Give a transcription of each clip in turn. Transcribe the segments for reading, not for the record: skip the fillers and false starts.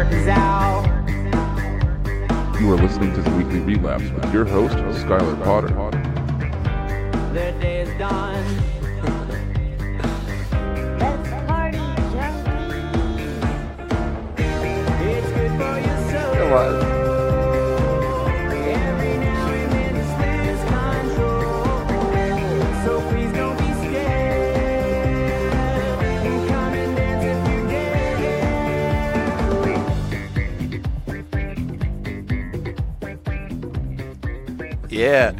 work is out. You are listening to the Weekly Relapse with your host, Skylar Potter. The day is done. Let's party, junkies. It's good for your soul. Come on. Every now and then it's lose control. So please don't be scared. Come and dance if you dare. Yeah.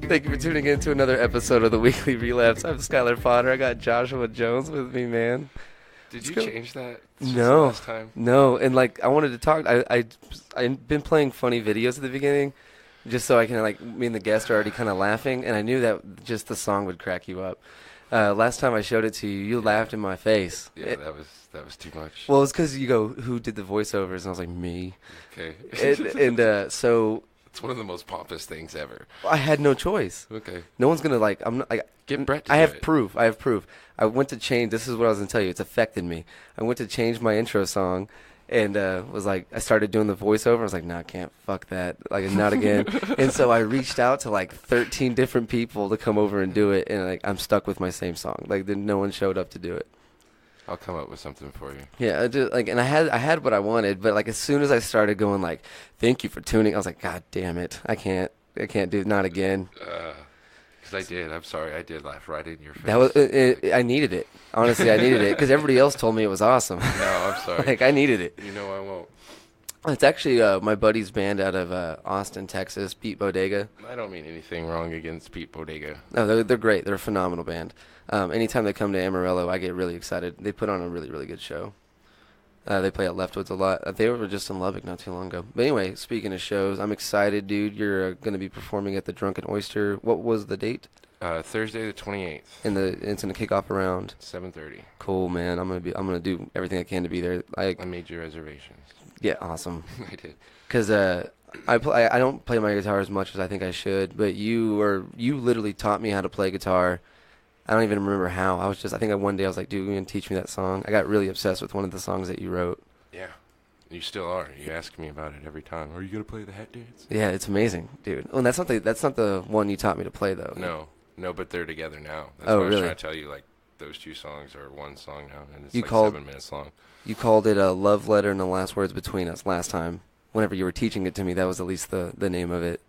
Thank you for tuning in to another episode of the Weekly Relapse. I'm Skylar Potter. I got Joshua Jones with me, man. Did you Let's go. change that since No. last time? No, and like I wanted to talk. I've been playing funny videos at the beginning, just so I can me and the guest are already kind of laughing, and I knew that just the song would crack you up. Last time I showed it to you, you laughed in my face. Yeah, that was too much. Well, it's because you go, "Who did the voiceovers?" And I was like, "Me." Okay. So It's one of the most pompous things ever. I had no choice. Okay. No one's gonna I'm not. Get Brett to I do have it. proof. I have proof. I went to change. This is what I was gonna tell you. It's affected me. I went to change my intro song, and was like, I started doing the voiceover. I was like, no, I can't. Fuck that. Like, not again. And so I reached out to 13 different people to come over and do it, and I'm stuck with my same song. No one showed up to do it. I'll come up with something for you. Yeah, I just, and I had what I wanted, but as soon as I started going thank you for tuning, I was like, God damn it, I can't do it, not again. Because I did. I'm sorry. I did laugh right in your face. That was I needed it. Honestly, I needed it because everybody else told me it was awesome. No, I'm sorry. I needed it. You know I won't. It's actually my buddy's band out of Austin, Texas, Pete Bodega. I don't mean anything wrong against Pete Bodega. No, they're great. They're a phenomenal band. Anytime they come to Amarillo, I get really excited. They put on a really, really good show. They play at Leftwoods a lot. They were just in Lubbock not too long ago. But anyway, speaking of shows, I'm excited, dude. You're going to be performing at the Drunken Oyster. What was the date? Thursday the 28th. It's in the kickoff around 7:30. Cool, man. I'm gonna do everything I can to be there. I made your reservations. Yeah, awesome. I did. Because I don't play my guitar as much as I think I should, but you literally taught me how to play guitar. I don't even remember how. I think one day I was like, dude, you gonna teach me that song? I got really obsessed with one of the songs that you wrote. Yeah. You still are. You ask me about it every time. Are you gonna play the hat dance? Yeah, it's amazing, dude. Oh, and that's not the one you taught me to play though. No, but they're together now. That's Oh, what I was really? trying to tell you. Those two songs are one song now, and it's 7 minutes long. You called it a love letter and the last words between us last time. Whenever you were teaching it to me, that was at least the name of it.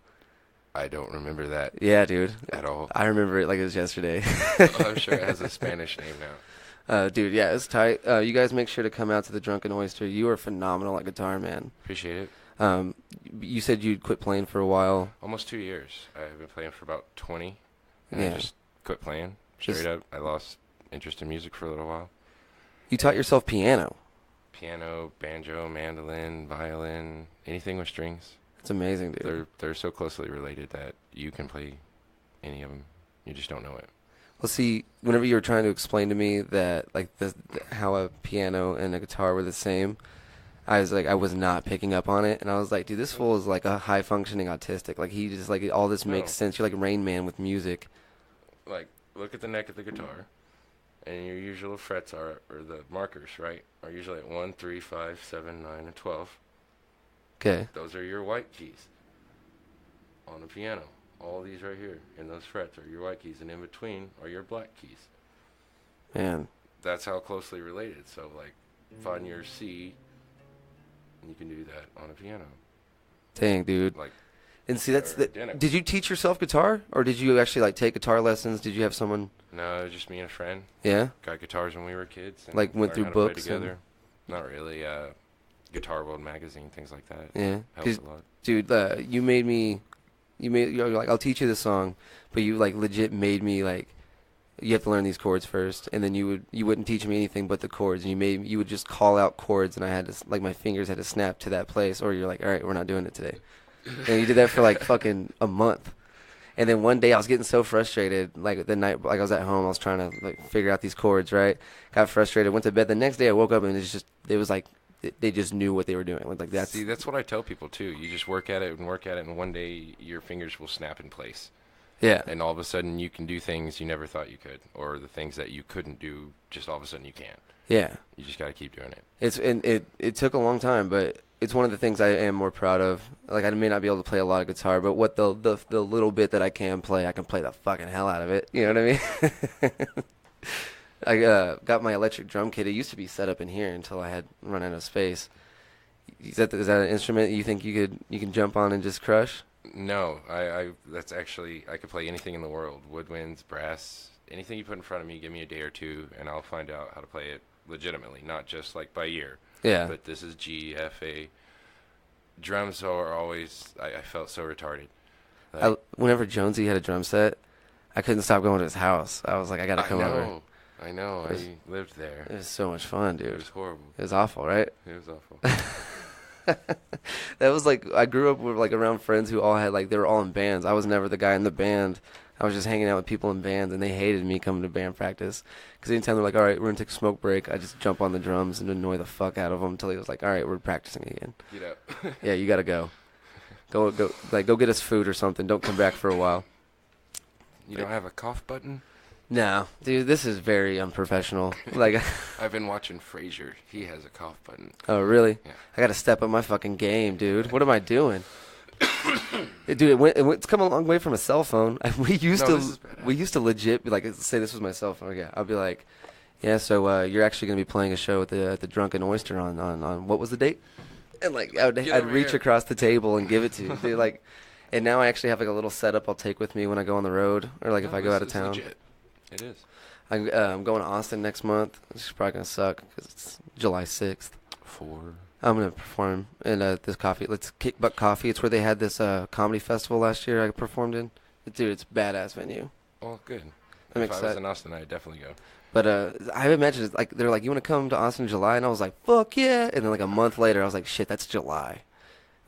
I don't remember that Yeah, dude. at all. I remember it like it was yesterday. I'm sure it has a Spanish name now. Dude, yeah, it's tight. You guys make sure to come out to the Drunken Oyster. You are phenomenal at guitar, man. Appreciate it. You said you'd quit playing for a while. Almost 2 years. I've been playing for about 20, and Yeah. I just quit playing. Straight up, I lost interest in music for a little while. You taught yourself piano. Piano, banjo, mandolin, violin, anything with strings. It's amazing, dude. They're so closely related that you can play any of them. You just don't know it. Well, see, whenever you were trying to explain to me that how a piano and a guitar were the same, I was not picking up on it, and I was like, dude, this fool is like a high functioning autistic. He just all this makes sense. You're like Rain Man with music. Look at the neck of the guitar, and your usual frets or the markers, right, are usually at 1, 3, 5, 7, 9, and 12. Okay. Those are your white keys on the piano. All these right here, and those frets are your white keys, and in between are your black keys. Man. That's how closely related. So, find your C, and you can do that on a piano. Dang, dude. And see, that's they're identical. Did you teach yourself guitar, or did you actually take guitar lessons? Did you have someone? No, it was just me and a friend. Yeah. Got guitars when we were kids. And went learned through how to play books together. Not really. Guitar World magazine, things like that. Yeah. Helps a lot. Dude, you're like, I'll teach you the song, but you legit made me you have to learn these chords first, and then you wouldn't teach me anything but the chords, and you would just call out chords, and I had to my fingers had to snap to that place, or you're like, all right, we're not doing it today. And you did that for fucking a month. And then one day I was getting so frustrated, the night, I was at home, I was trying to figure out these chords, right? Got frustrated, went to bed. The next day I woke up and it was they just knew what they were doing. That's what I tell people too. You just work at it, and one day your fingers will snap in place. Yeah. And all of a sudden you can do things you never thought you could, or the things that you couldn't do, just all of a sudden you can. Yeah. You just got to keep doing it. It took a long time, but it's one of the things I am more proud of. Like, I may not be able to play a lot of guitar, but what the little bit that I can play the fucking hell out of it. You know what I mean? I got my electric drum kit. It used to be set up in here until I had run out of space. Is that an instrument you think you can jump on and just crush? No, that's actually, I could play anything in the world. Woodwinds, brass, anything you put in front of me, give me a day or two, and I'll find out how to play it legitimately, not just like by ear. Yeah. But this is G, F, A. Drums are always, I felt so retarded. Like, Whenever Jonesy had a drum set, I couldn't stop going to his house. I was like, I got to come over. I know. I lived there. It was so much fun, dude. It was horrible. It was awful, right? It was awful. That was like, I grew up with like around friends who all had like, they were all in bands. I was never the guy in the band. I was just hanging out with people in bands, and they hated me coming to band practice. Because anytime they're like, all right, we're going to take a smoke break, I just jump on the drums and annoy the fuck out of them until he was like, all right, we're practicing again. Get up. Yeah, you got to go. Go get us food or something. Don't come back for a while. You don't have a cough button? No, dude, this is very unprofessional. Like, I've been watching Frasier. He has a cough button. oh, really? Yeah. I got to step up my fucking game, dude. What am I doing? Dude, it's come a long way from a cell phone. We used to legit be like, say this was my cell phone. Yeah, I'll be like, yeah, so you're actually gonna be playing a show at the Drunken Oyster on what was the date? And like I'd reach across the table and give it to you. Dude, like, and now I actually have like a little setup I'll take with me when I go on the road or like if I go out of town. Legit. It is. I'm going to Austin next month. It's probably gonna suck because it's July 6th. I'm gonna perform in this coffee. Let's Kick Butt Coffee. It's where they had this comedy festival last year. I performed in. Dude, it's a badass venue. Well, good. I'm If I was excited. in Austin, I'd definitely go. But I imagine it's like they're like, you want to come to Austin in July? And I was like, fuck yeah! And then like a month later, I was like, shit, that's July.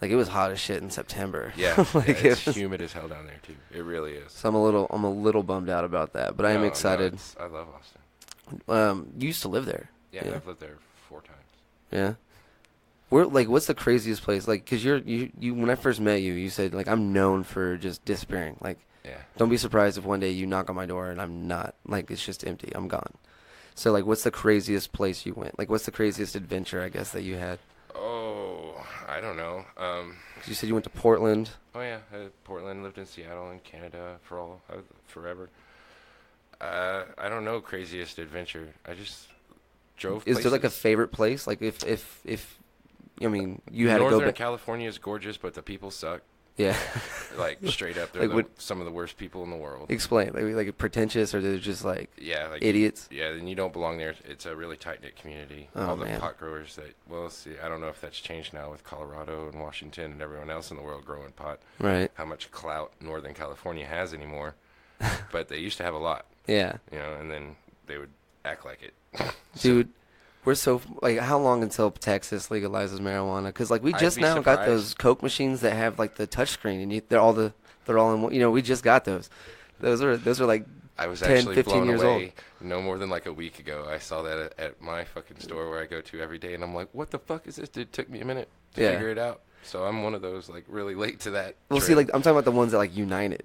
Like it was hot as shit in September. Yeah, like, it's it was- humid as hell down there too. It really is. So I'm a little bummed out about that. But I am No, excited. I love Austin. You used to live there. Yeah, Yeah. I've lived there 4 times. Yeah. What's the craziest place? Like, cause you when I first met you, you said like I'm known for just disappearing. Like, Yeah. don't be surprised if one day you knock on my door and I'm not. Like, it's just empty. I'm gone. So like, what's the craziest place you went? Like, what's the craziest adventure I guess that you had? Oh, I don't know. 'Cause you said you went to Portland. Oh yeah, Portland, lived in Seattle and Canada forever. I don't know craziest adventure. I just drove. Is there like a places. favorite place? Like if I mean you had Northern to go back. California is gorgeous, but the people suck. Yeah. Like straight up, Like, they're some of the worst people in the world. Explain. Like pretentious or they're just like Yeah, like idiots. Yeah, then you don't belong there. It's a really tight knit community. Oh, All the man. pot growers that see, I don't know if that's changed now with Colorado and Washington and everyone else in the world growing pot. Right. How much clout Northern California has anymore, but they used to have a lot. Yeah. You know, and then they would act like it. Dude, we're so like how long until Texas legalizes marijuana? Because like we I'd just be now got surprised. those Coke machines that have like the touchscreen and they're all in one. You know, we just got those. Those are like I was 10, actually 15 blown years away no more than like a week ago. I saw that at my fucking store where I go to every day, and I'm like, what the fuck is this? Dude, it took me a minute to Yeah. figure it out. So I'm one of those like really late to that. Well, see, trend. like I'm talking about the ones that like United,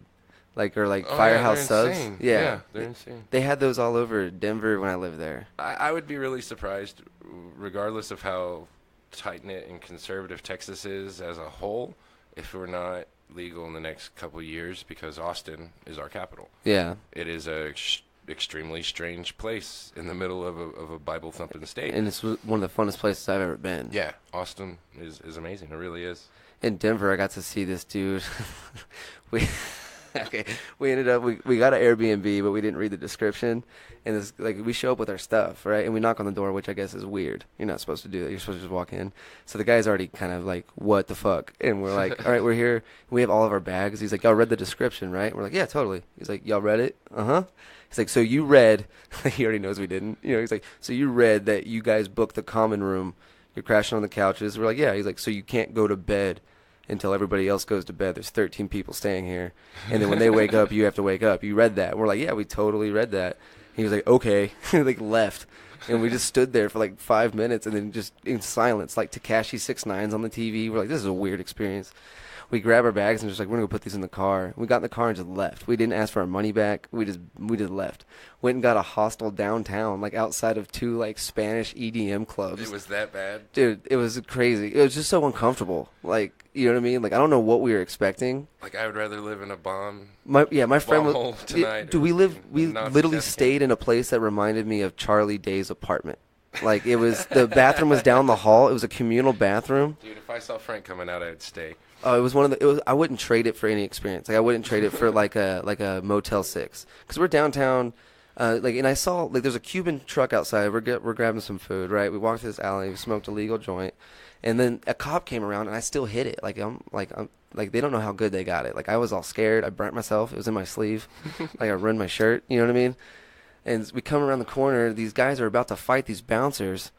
like or like Oh, Firehouse yeah, Subs. they're insane. Yeah, they're insane. they had those all over Denver when I lived there. I would be really surprised, regardless of how tight-knit and conservative Texas is as a whole, if we're not legal in the next couple of years, because Austin is our capital. Yeah, It is a extremely strange place in the middle of a Bible-thumping state. and it's one of the funnest places I've ever been. Yeah, Austin is amazing. It really is. In Denver, I got to see this dude. We ended up we got an Airbnb, but we didn't read the description. And this like we show up with our stuff, right? And we knock on the door, which I guess is weird. You're not supposed to do that. You're supposed to just walk in. So the guy's already kind of like, what the fuck? And we're like, all right, we're here. We have all of our bags. He's like, y'all read the description, right? We're like, yeah, totally. He's like, y'all read it? Uh-huh. He's like, so you read. He already knows we didn't. You know, he's like, so you read that you guys booked the common room. You're crashing on the couches. We're like, yeah. He's like, so you can't go to bed until everybody else goes to bed. There's 13 people staying here. And then when they wake up, you have to wake up. You read that. We're like, yeah, we totally read that. He was like, okay. Like, left. And we just stood there for like 5 minutes and then just in silence, like Tekashi 6ix9ine on the TV. We're like, this is a weird experience. We grabbed our bags and just like, we're gonna go put these in the car. We got in the car and just left. We didn't ask for our money back. We just left. Went and got a hostel downtown, like outside of 2 like Spanish EDM clubs. It was that bad? Dude, it was crazy. It was just so uncomfortable. Like, you know what I mean? Like, I don't know what we were expecting. Like, I would rather live in a bomb. My friend Bomb hole was. tonight Do or we Nazi literally death stayed in a place that reminded me of Charlie Day's apartment. Like, it was, the bathroom was down the hall. It was a communal bathroom. Dude, if I saw Frank coming out, I'd stay. Oh, it was one of the. I wouldn't trade it for any experience. Like, I wouldn't trade it for like a Motel 6, because we're downtown. And I saw like there's a Cuban truck outside. We're grabbing some food, right? We walked to this alley. We smoked a legal joint, and then a cop came around, and I still hit it. Like I'm they don't know how good they got it. Like, I was all scared. I burnt myself. It was in my sleeve. Like, I ruined my shirt. You know what I mean? And we come around the corner. These guys are about to fight these bouncers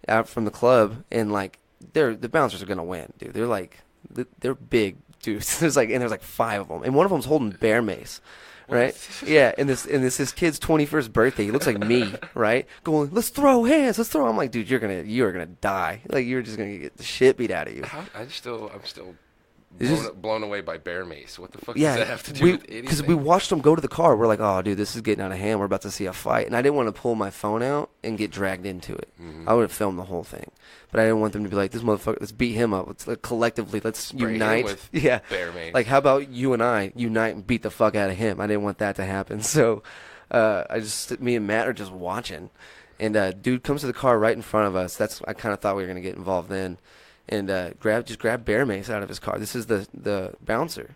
out from the club, and like the bouncers are gonna win, dude. They're big dudes. There's like 5 of them, and one of them's holding bear mace, right? Yeah, and this is kid's 21st birthday. He looks like me, right? Going, let's throw hands, let's throw. I'm like, dude, you are gonna die. Like, you're just gonna get the shit beat out of you. I'm still It's just- blown away by bear mace. What the fuck Yeah, does that have to do with anything? because we watched them go to the car. We're like, oh, dude, this is getting out of hand. We're about to see a fight, and I didn't want to pull my phone out and get dragged into it. Mhm. I would have filmed the whole thing, but I didn't want them to be like, this motherfucker. Let's beat him up. Let's collectively, let's Spray him unite. with Yeah, bear mace. like, how about you and I unite and beat the fuck out of him? I didn't want that to happen. So me and Matt are just watching, and dude comes to the car right in front of us. I kind of thought we were gonna get involved then, and grab bear mace out of his car. This is the bouncer,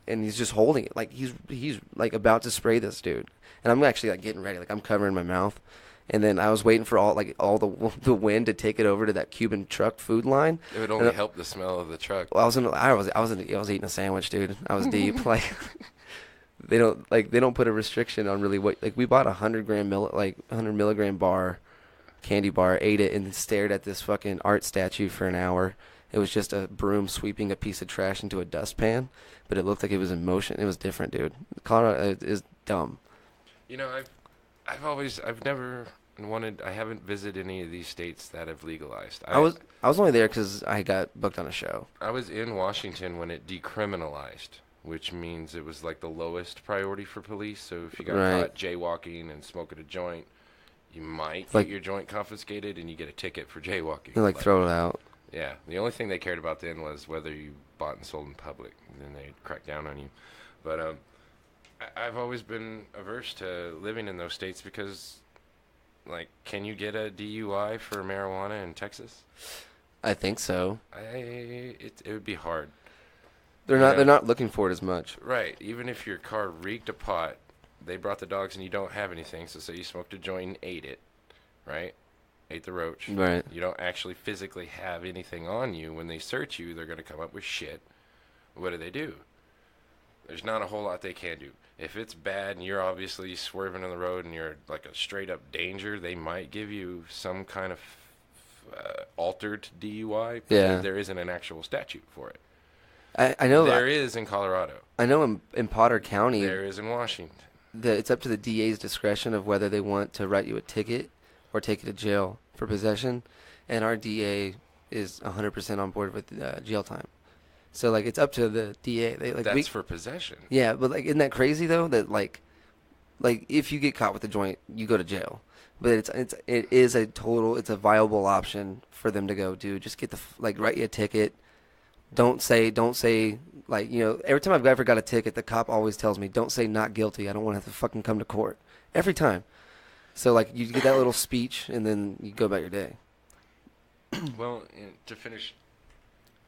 and he's just holding it like he's like about to spray this dude. And I'm actually like getting ready, like I'm covering my mouth. And then I was waiting for all the wind to take it over to that Cuban truck food line. It would only help the smell of the truck. Well, I was eating a sandwich, dude. I was deep. Like, they don't put a restriction on really what, like, we bought 100 milligram bar, candy bar, ate it, and stared at this fucking art statue for an hour. It was just a broom sweeping a piece of trash into a dustpan, but it looked like it was in motion. It was different, dude. Colorado is dumb. You know, I haven't visited any of these states that have legalized. I was only there because I got booked on a show. I was in Washington when it decriminalized, which means it was like the lowest priority for police. So if you got Right. caught jaywalking and smoking a joint, you might Like- get your joint confiscated and you get a ticket for jaywalking. They throw it out. Yeah, the only thing they cared about then was whether you bought and sold in public, and then they'd crack down on you. But I've always been averse to living in those states because, like, can you get a DUI for marijuana in Texas? I think so. It would be hard. They're not looking for it as much. Right, even if your car reeked of pot, they brought the dogs and you don't have anything, so say you smoked a joint and ate it, right? Ate the roach. Right. You don't actually physically have anything on you. When they search you, they're going to come up with shit. What do? There's not a whole lot they can do. If it's bad and you're obviously swerving on the road and you're like a straight up danger, they might give you some kind of altered DUI. Yeah. There isn't an actual statute for it. I know There is in Colorado. I know in Potter County, There is in Washington. it's up to the DA's discretion of whether they want to write you a ticket or take you to jail for possession. And our DA is 100% on board with jail time. So, like, it's up to the DA. That's for possession. Yeah, but, like, isn't that crazy, though? That, like if you get caught with a joint, you go to jail. But it is a viable option for them to go, dude, just write you a ticket. Don't say, like, you know, every time I've ever got a ticket, the cop always tells me, don't say not guilty. I don't want to have to fucking come to court. Every time. So, like, you get that little speech, and then you go about your day. Well, to finish,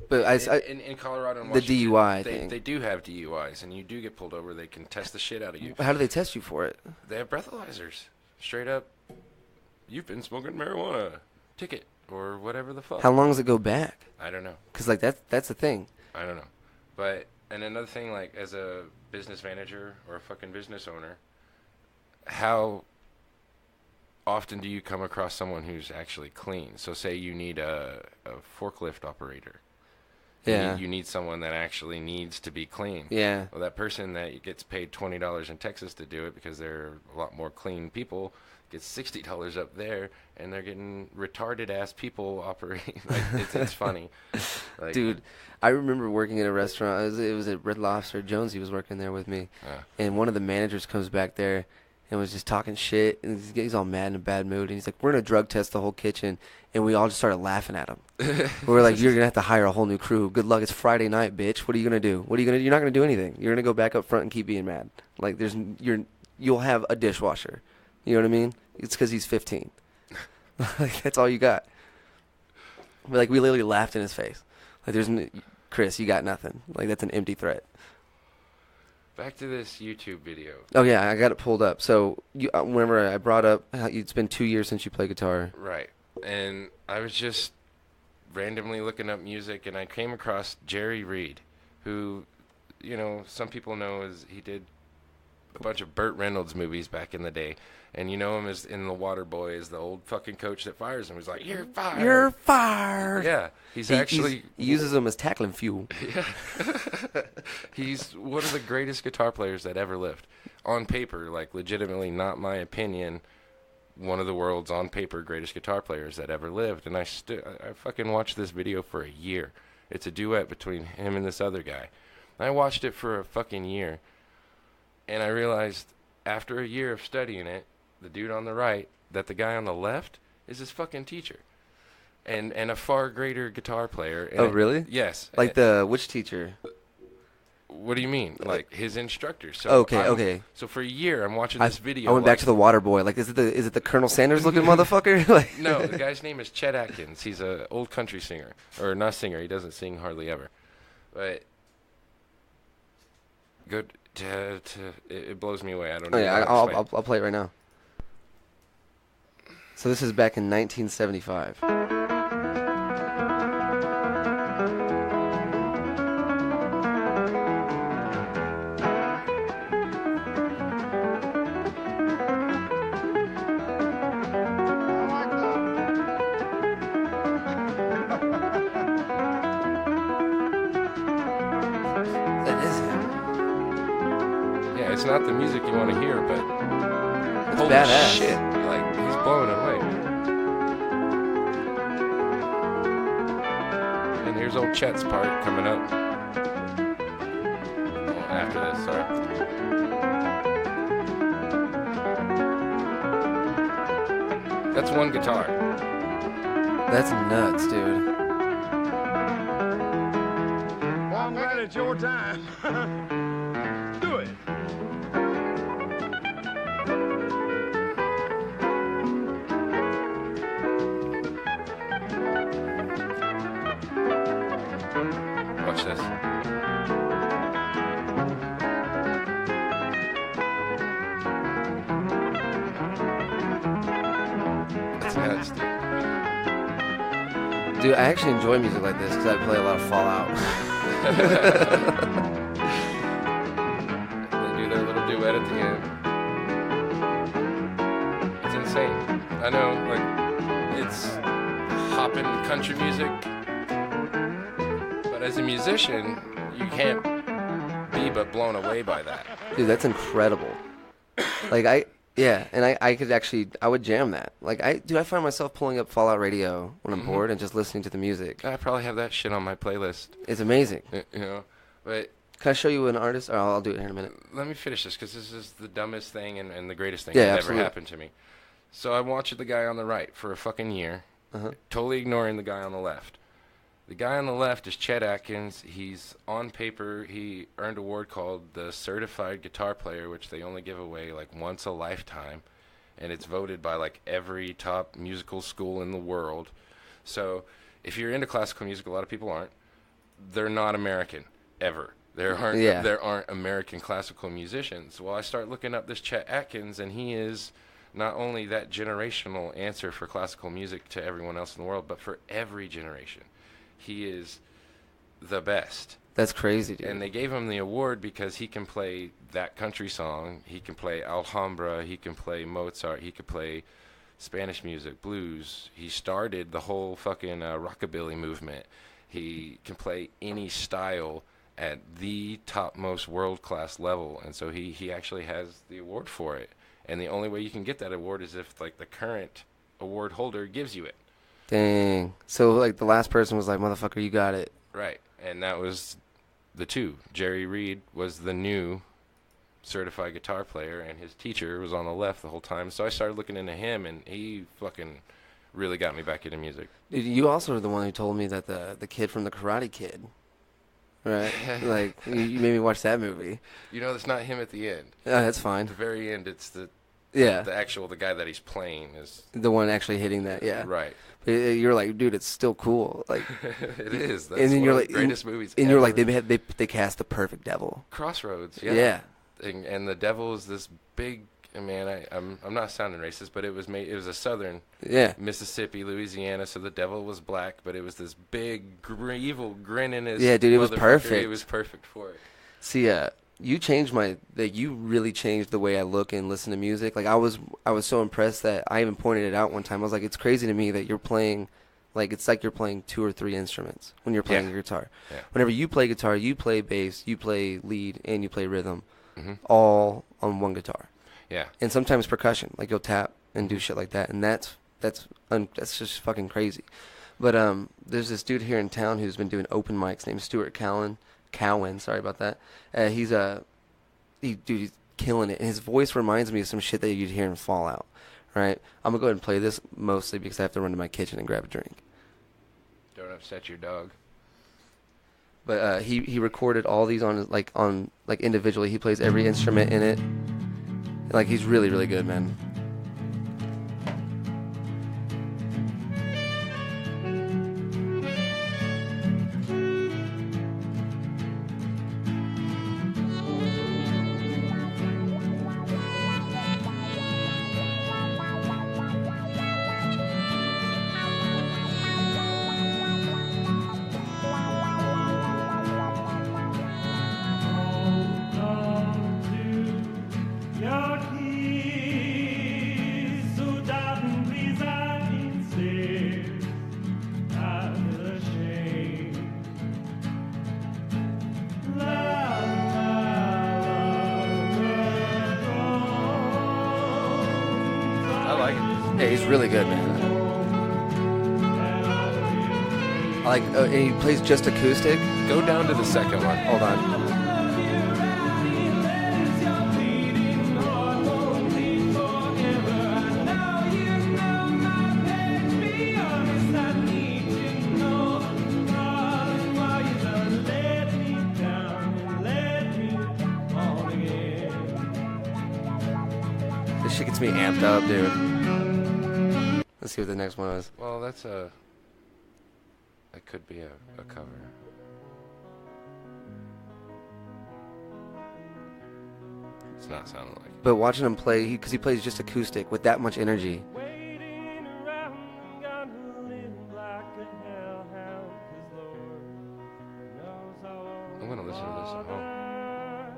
But in Colorado and the Washington, DUI thing. they do have DUIs, and you do get pulled over. They can test the shit out of you. How do they test you for it? They have breathalyzers. Straight up, you've been smoking marijuana. Ticket. Or whatever the fuck. How long does it go back? I don't know. Because, like, that's the thing. I don't know. But, and another thing, like, as a business manager or a fucking business owner, how often do you come across someone who's actually clean? So say you need a forklift operator. Yeah. You need someone that actually needs to be clean. Yeah. Well, that person that gets paid $20 in Texas to do it because they're a lot more clean people gets $60 up there, and they're getting retarded ass people operating. Like, it's funny. Like, Dude, I remember working at a restaurant. It was at Red Lobster. Jonesy was working there with me. And one of the managers comes back there and was just talking shit. And he's all mad in a bad mood. And he's like, we're going to drug test the whole kitchen. And we all just started laughing at him. We were like, you're going to have to hire a whole new crew. Good luck. It's Friday night, bitch. What are you going to do? What are you going to do? You're not going to do anything. You're going to go back up front and keep being mad. Like, you'll have a dishwasher. You know what I mean? It's because he's 15. Like, that's all you got. But, like, we literally laughed in his face. Like, Chris, you got nothing. Like, that's an empty threat. Back to this YouTube video. Oh, yeah, I got it pulled up. So, whenever I brought up how it's been 2 years since you play guitar. Right. And I was just randomly looking up music, and I came across Jerry Reed, who, you know, some people know as he did a bunch of Burt Reynolds movies back in the day. And you know him as in The Waterboy as the old fucking coach that fires him. He's like, you're fired. You're fired. Yeah. He uses them as tackling fuel. Yeah. He's one of the greatest guitar players that ever lived. On paper, like, legitimately, not my opinion, one of the world's on paper greatest guitar players that ever lived. And I fucking watched this video for a year. It's a duet between him and this other guy. I watched it for a fucking year. And I realized after a year of studying it, the dude on the right, that the guy on the left is his fucking teacher. And a far greater guitar player. And Oh, really? Yes. Like which teacher? What do you mean? Like his instructor. So Okay. So for a year, I'm watching this video. I went back to the Waterboy. Like, is it the Colonel Sanders looking motherfucker? Like, No, the guy's name is Chet Atkins. He's an old country singer. Or not singer. He doesn't sing hardly ever. But good it blows me away. I don't know. Oh, yeah, how to explain. I'll play it right now. So this is back in 1975. That is him. Yeah, it's not the music you want to hear, but It's holy badass. shit. Like, he's blowing it away. And here's old Chet's part coming up. Oh, after this, sorry. That's one guitar. That's nuts, dude. Well, I'm glad it's your time. Do it. Watch this. That's nuts, dude. Dude, I actually enjoy music like this because I play a lot of Fallout. They do their little duet at the end. It's insane. I know, like, it's hopping country music, but as a musician, you can't be but blown away by that. Dude, that's incredible. Like, I could actually, I would jam that. Like, I find myself pulling up Fallout Radio when I'm bored and just listening to the music. I probably have that shit on my playlist, It's amazing. you know, but Can I show you an artist? Or I'll do it here in a minute. let me finish this because this is the dumbest thing and the greatest thing Yeah, that absolutely. ever happened to me. So I watched the guy on the right for a fucking year, totally ignoring the guy on the left. The guy on the left is Chet Atkins. He's on paper. He earned an award called the Certified Guitar Player, which they only give away like once a lifetime, and it's voted by like every top musical school in the world. So if you're into classical music, a lot of people aren't. They're not American ever. There aren't American classical musicians. Well, I start looking up this Chet Atkins, and he is not only that generational answer for classical music to everyone else in the world, but for every generation. He is the best. That's crazy, dude. And they gave him the award because he can play that country song. He can play Alhambra. He can play Mozart. He could play Spanish music, blues. He started the whole fucking rockabilly movement. He can play any style at the topmost world-class level. And so he actually has the award for it. And the only way you can get that award is if, like, the current award holder gives you it. Dang. So like the last person was like, "Motherfucker, you got it." Right. And that was the two. Jerry Reed was the new certified guitar player, and his teacher was on the left the whole time. So I started looking into him, and he fucking really got me back into music. Dude, you also are the one who told me that the kid from the Karate Kid, right? Like you made me watch that movie. You know, it's not him at the end. That's At fine. the very end, it's the Yeah, the guy that he's playing is the one actually hitting that. Yeah, right. But you're like, dude, it's still cool. Like, It is. That's and then one you're of like, the greatest movies. and you're like, ever. they cast the perfect devil. Crossroads. Yeah. Yeah. And the devil is this big man. I'm not sounding racist, but it was made. It was a southern Yeah. Mississippi, Louisiana. So the devil was black, but it was this big evil grin in his. Yeah, dude, it was motherfucker. perfect. It was perfect for it. See, you changed you really changed the way I look and listen to music. Like I was so impressed that I even pointed it out one time. I was like, it's crazy to me that you're playing, like it's like you're playing 2 or 3 instruments when you're playing Yeah. your guitar. Yeah. Whenever you play guitar, you play bass, you play lead, and you play rhythm, hmm all on one guitar. Yeah. And sometimes percussion, like you'll tap and do shit like that, and that's just fucking crazy. But there's this dude here in town who's been doing open mics named Stuart Cowan. Sorry about that. He's killing it. And his voice reminds me of some shit that you'd hear in Fallout. Right? I'm gonna go ahead and play this mostly because I have to run to my kitchen and grab a drink. Don't upset your dog. But he recorded all these on individually. He plays every instrument in it. Like he's really really good, man. I like it. Yeah, he's really good, man. And he plays just acoustic. Go down to the second one. Hold on. This shit gets me amped up, dude. Let's see what the next one is. Well, that could be a cover. It's not sounding like it. But watching him play, because he plays just acoustic with that much energy. I'm gonna listen to this at home.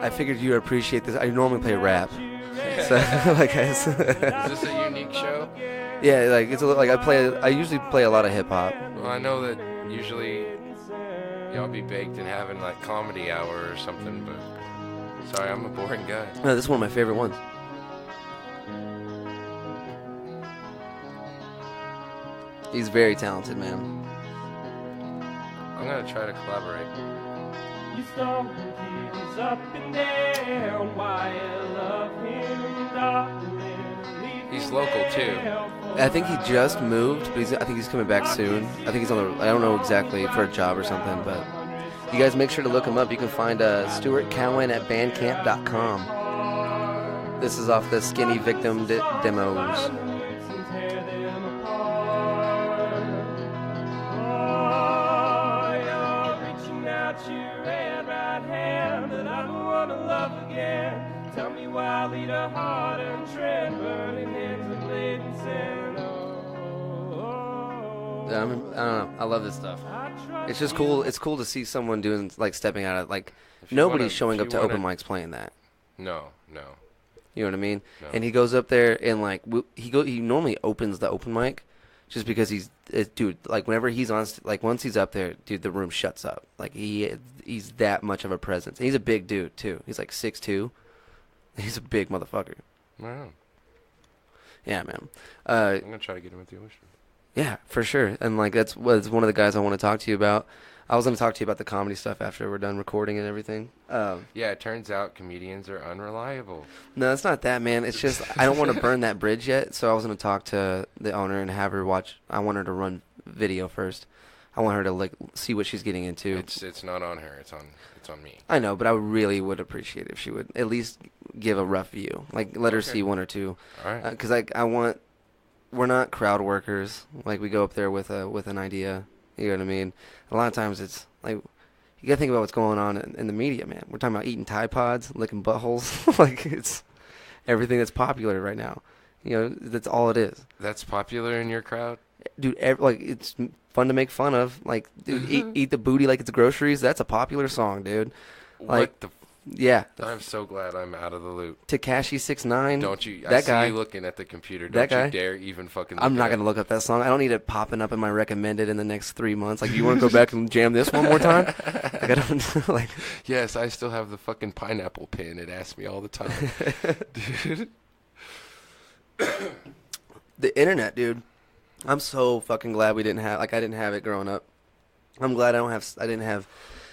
I figured you'd appreciate this. I normally play rap. So, like, Is this a unique show? yeah, like it's a little, like I usually play a lot of hip hop. Well, I know that usually y'all be baked and having like comedy hour or something, but sorry, I'm a boring guy. No, this is one of my favorite ones. He's very talented, man. I'm gonna try to collaborate. You saw him, he's up and down. Why you love him, darling? He's local too. I think he just moved, but I think he's coming back soon. I think he's on the. I don't know exactly for a job or something, but you guys make sure to look him up. You can find Stuart Cowan at bandcamp.com. This is off the Skinny Victim demos. Tell me why lead a heart and tread burning hands and laden sand. I don't know. I love this stuff. It's just cool. It's cool to see someone doing like stepping out of like If you nobody's wanna- showing if up you to open wanna- mics playing that. No. You know what I mean? No. And he goes up there and like he normally opens the open mic just because dude, like whenever he's on, like once he's up there, dude, the room shuts up. Like he's that much of a presence. And he's a big dude too. He's like 6'2". He's a big motherfucker. Wow. Yeah, man. I'm gonna try to get him at the Oyster. Yeah, for sure. And like that's one of the guys I want to talk to you about. I was gonna talk to you about the comedy stuff after we're done recording and everything. Yeah, it turns out comedians are unreliable. No, it's not that, man. It's just I don't want to burn that bridge yet. So I was gonna talk to the owner and have her watch. I want her to run video first. I want her to like see what she's getting into. It's not on her. It's on me. I know, but I really would appreciate it if she would at least give a rough view. Like let her see one or two. All right. Because we're not crowd workers. Like we go up there with an idea. You know what I mean? A lot of times it's like you gotta think about what's going on in the media, man. We're talking about eating Tide Pods, licking buttholes. Like it's everything that's popular right now. You know, that's all it is. That's popular in your crowd? Dude, like it's fun to make fun of. Like, dude, eat the booty like it's groceries. That's a popular song, dude. Like, yeah. I'm so glad I'm out of the loop. Tekashi 6ix9ine. Don't you? That guy. I see you looking at the computer. That Don't guy. you dare even fucking look I'm not at gonna look up that song. I don't need it popping up in my recommended in the next 3 months. Like, you want to go back and jam this one more time? Like, I don't like. Yes, I still have the fucking pineapple pin. It asks me all the time. Dude. The internet, dude. I'm so fucking glad I didn't have it growing up. I'm glad I didn't have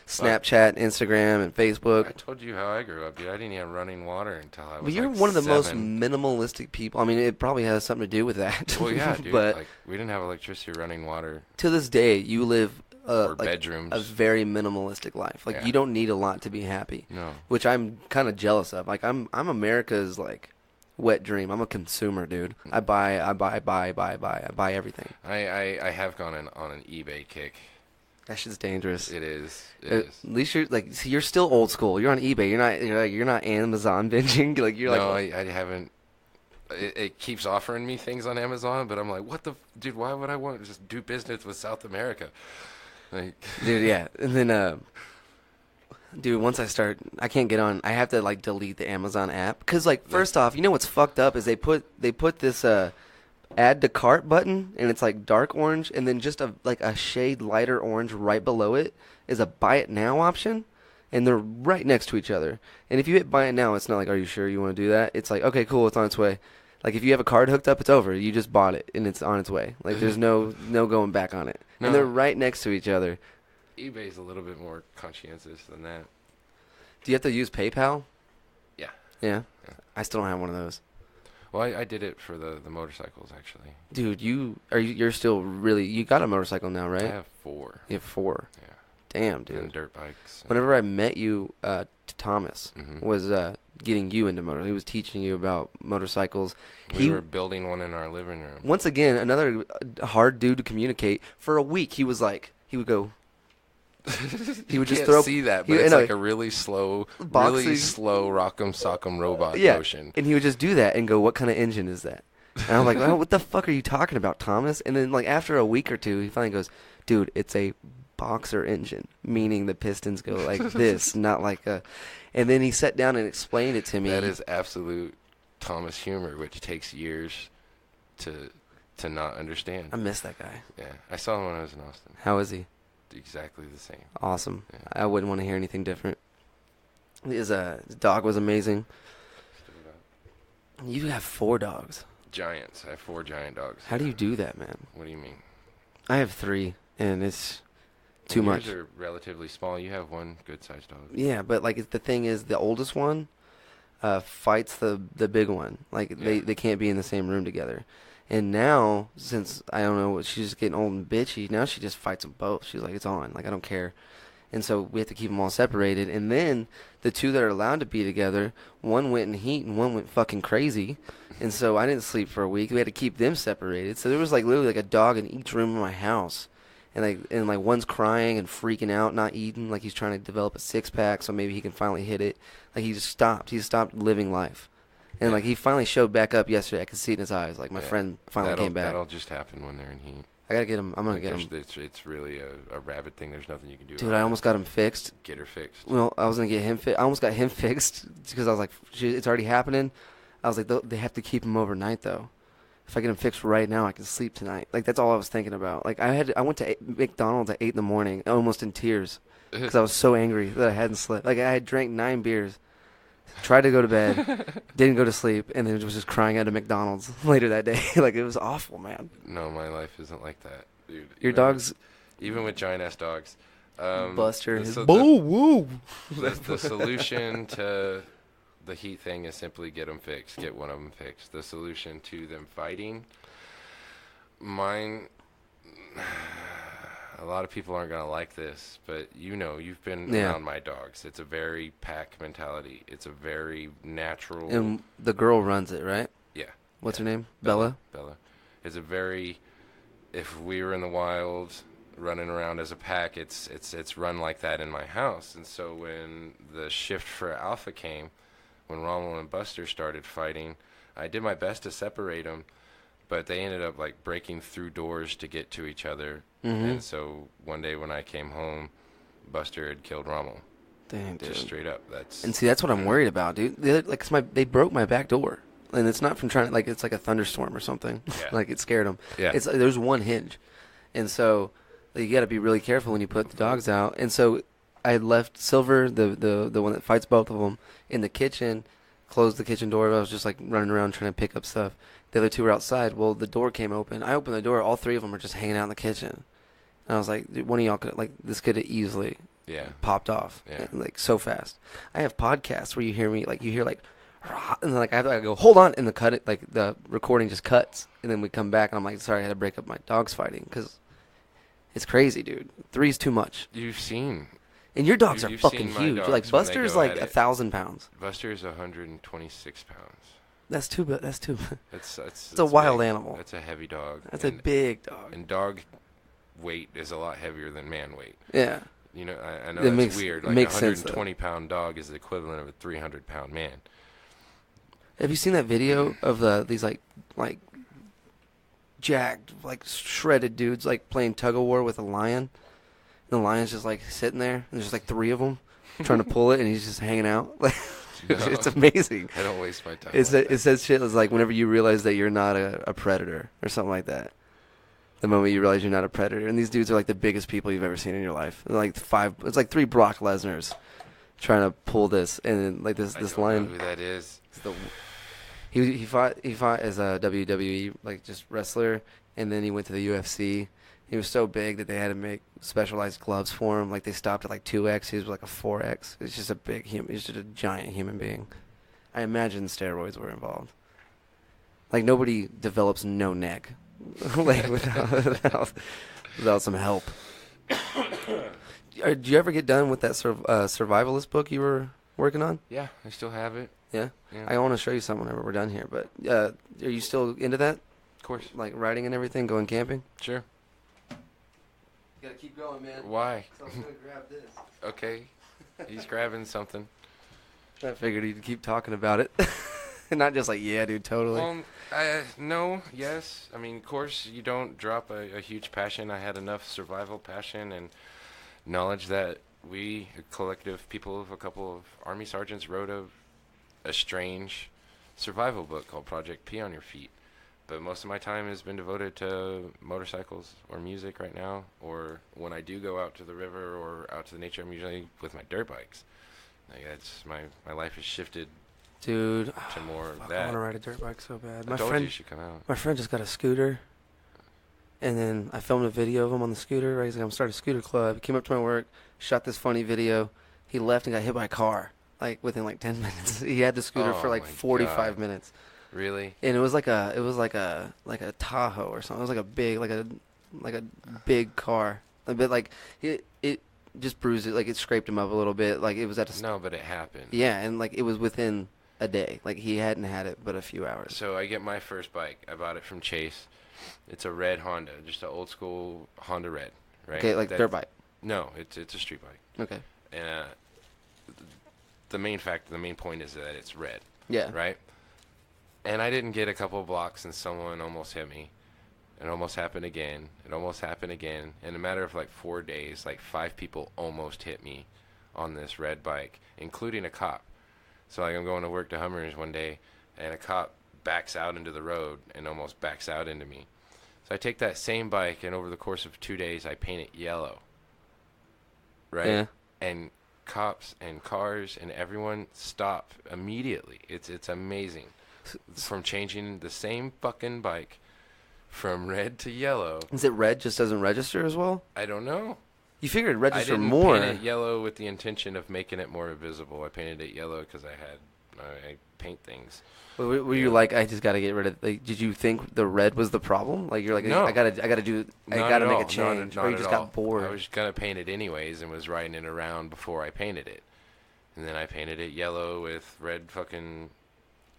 Snapchat, Instagram, and Facebook. I told you how I grew up, dude. I didn't have running water until I was But you're like one of the most 7. minimalistic people. I mean, it probably has something to do with that. Well, yeah, dude. But like, we didn't have electricity, running water, to this day, you live or like bedrooms. a very minimalistic life. Like Yeah. you don't need a lot to be happy. No. Which I'm kind of jealous of. Like I'm America's like wet dream. I'm a consumer, dude. I buy everything. I have gone on an eBay kick. That shit's dangerous. It is. At least you're like, see, you're still old school. You're on eBay. You're not Amazon binging. Like you're no, like, I haven't. It keeps offering me things on Amazon, but I'm like, what the dude? Why would I want to just do business with South America? Like, dude, yeah. And then, dude, once I can't get on. I have to like delete the Amazon app because, like, first off, you know what's fucked up is they put this add to cart button, and it's like dark orange, and then just a shade lighter orange right below it is a buy it now option, and they're right next to each other. And if you hit buy it now, it's not like, are you sure you want to do that? It's like, okay, cool, it's on its way. Like if you have a card hooked up, it's over. You just bought it, and it's on its way. Like there's no going back on it. No. And they're right next to each other. eBay's a little bit more conscientious than that. Do you have to use PayPal? Yeah. Yeah. Yeah. I still don't have one of those. Well, I did it for the motorcycles, actually. Dude, you're still really, you got a motorcycle now, right? I have 4. You have 4. Yeah. Damn, dude. And dirt bikes. Whenever I met you, Thomas Mhm. was getting you into motor. He was teaching you about motorcycles. We were building one in our living room. Once again, another hard dude to communicate. For a week, he would go. He would just throw. See that, but it's like a really slow rock'em sock'em robot motion. And he would just do that and go, "What kind of engine is that?" And I'm like, "Oh, what the fuck are you talking about, Thomas?" And then like after a week or two, he finally goes, "Dude, it's a boxer engine, meaning the pistons go like this, not like a." And then he sat down and explained it to me. That is absolute Thomas humor, which takes years to not understand. I miss that guy. Yeah, I saw him when I was in Austin. How is he? Exactly the same. Awesome. Yeah. I wouldn't want to hear anything different. His dog was amazing. You have 4 dogs. Giants. I have 4 giant dogs. How do you do that, man? What do you mean? I have 3, and it's too much. Yours are relatively small. You have one good-sized dog. Yeah, but like the thing is, the oldest one fights the big one. Like Yeah. they can't be in the same room together. And now, since I don't know, she's just getting old and bitchy. Now she just fights them both. She's like, it's on. Like I don't care. And so we have to keep them all separated. And then the 2 that are allowed to be together, one went in heat and one went fucking crazy. And so I didn't sleep for a week. We had to keep them separated. So there was like literally like a dog in each room of my house. And like one's crying and freaking out, not eating, like he's trying to develop a 6-pack so maybe he can finally hit it. Like he just stopped. He stopped living life. And like he finally showed back up yesterday. I could see it in his eyes. Like my friend finally came back. That'll just happen when they're in heat. I gotta get him. I'm gonna get him. It's really a rabbit thing. There's nothing you can do. Dude, about I it. almost got him fixed. Get her fixed. Well, I was gonna get him I almost got him fixed because I was like, shit, it's already happening. I was like, they have to keep him overnight though. if I get them fixed right now, I can sleep tonight. Like, that's all I was thinking about. Like, I went to McDonald's at 8 in the morning, almost in tears, because I was so angry that I hadn't slept. Like, I had drank 9 beers, tried to go to bed, didn't go to sleep, and then was just crying out of McDonald's later that day. Like, it was awful, man. No, my life isn't like that, dude. Your dog's... Even with giant-ass dogs. Buster, his the woo. The solution to the heat thing is simply get them fixed. Get one of them fixed. The solution to them fighting, mine. A lot of people aren't gonna like this, but you've been around my dogs. It's a very pack mentality. It's a very natural. And the girl runs it, right? Yeah. What's her name? Bella. It's a very. If we were in the wild, running around as a pack, it's run like that in my house. And so when the shift for Alpha came, when Rommel and Buster started fighting, I did my best to separate them, but they ended up like breaking through doors to get to each other. And so one day when I came home, Buster had killed Rommel. Dang, dude. Just straight up. And see, that's what I'm worried about, dude. They broke my back door, and it's not from trying. Like, it's like a thunderstorm or something. Yeah. Like, it scared them. Yeah. It's there's one hinge, and so you got to be really careful when you put the dogs out. And so I had left Silver, the one that fights both of them, in the kitchen, closed the kitchen door. I was just like running around trying to pick up stuff. The other two were outside. Well, the door came open. I opened the door. All 3 of them are just hanging out in the kitchen. And I was like, dude, one of y'all could, like, this could have easily popped off. Yeah. Like, so fast. I have podcasts where you hear me, like, rah, and then, like, I have to go, hold on, and the recording just cuts. And then we come back, and I'm like, sorry, I had to break up my dogs fighting, because it's crazy, dude. 3's too much. You've seen. And your dogs are You've fucking seen my huge. dogs Like, when they Buster's go like at it. 1,000 pounds. Buster's 126 pounds. That's too. It's a wild big. animal. That's a heavy dog. That's a big dog. And dog weight is a lot heavier than man weight. Yeah. I know It that's weird. Like, a makes sense, 120-pound dog is the equivalent of a 300-pound man. Have you seen that video of these like jacked, like shredded dudes like playing tug of war with a lion? And the lion's just like sitting there, and there's just like 3 of them trying to pull it, and he's just hanging out. Like, it's amazing. I don't waste my time. It says shit is like whenever you realize that you're not a predator or something like that. The moment you realize you're not a predator, and these dudes are like the biggest people you've ever seen in your life. They're like 5. It's like 3 Brock Lesnar's trying to pull this, and then, like this I lion. don't know who that is. He fought as a WWE like just wrestler, and then he went to the UFC. He was so big that they had to make specialized gloves for him. Like, they stopped at like 2X. He was like a 4X. It's just a big human. He's just a giant human being. I imagine steroids were involved. Like, nobody develops no neck, like without some help. Did you ever get done with that survivalist book you were working on? Yeah, I still have it. Yeah? Yeah. I want to show you some whenever we're done here. But are you still into that? Of course. Like riding and everything, going camping? Sure. You gotta keep going, man. Why? So I'm gonna grab this. Okay. He's grabbing something. I figured you'd keep talking about it. Not just like, yeah, dude, totally. No, yes. I mean, of course, you don't drop a huge passion. I had enough survival passion and knowledge that we, a collective people of a couple of Army sergeants, wrote a strange survival book called Project Pee on Your Feet. But most of my time has been devoted to motorcycles or music right now. Or when I do go out to the river or out to the nature, I'm usually with my dirt bikes. Like, that's my life has shifted, Dude, to more of I that. want to ride a dirt bike so bad. I told you should come out. My friend just got a scooter, and then I filmed a video of him on the scooter. Right? He's like, I'm starting a scooter club. He came up to my work, shot this funny video. He left and got hit by a car, like within like 10 minutes. He had the scooter for like my 45 God. minutes. Really? And it was like a Tahoe or something. It was like a big car. A bit like it just bruised it, like it scraped him up a little bit. Like it was at a No, but it happened. yeah, and like it was within a day. Like he hadn't had it but a few hours. So I get my first bike. I bought it from Chase. It's a red Honda, just an old school Honda red, right? Okay, like dirt bike. No, it's a street bike. Okay. And the main point is that it's red. Yeah. Right? And I didn't get a couple of blocks and someone almost hit me. It almost happened again. It almost happened again. In a matter of like 4 days, like 5 people almost hit me on this red bike, including a cop. So like I'm going to work to Hummers one day, and a cop backs out into the road and almost backs out into me. So I take that same bike, and over the course of 2 days, I paint it yellow. Right? Yeah. And cops and cars and everyone stop immediately. It's amazing. From changing the same fucking bike from red to yellow. Is it red just doesn't register as well? I don't know. You figured it'd I register didn't more. paint it yellow with the intention of making it more visible. I painted it yellow because I paint things. Were you like, I just got to get rid of? Like, did you think the red was the problem? Like you're like, No. I gotta Not make at a all. change. Not Or you at just all. got bored. I was gonna paint it anyways and was riding it around before I painted it, and then I painted it yellow with red fucking.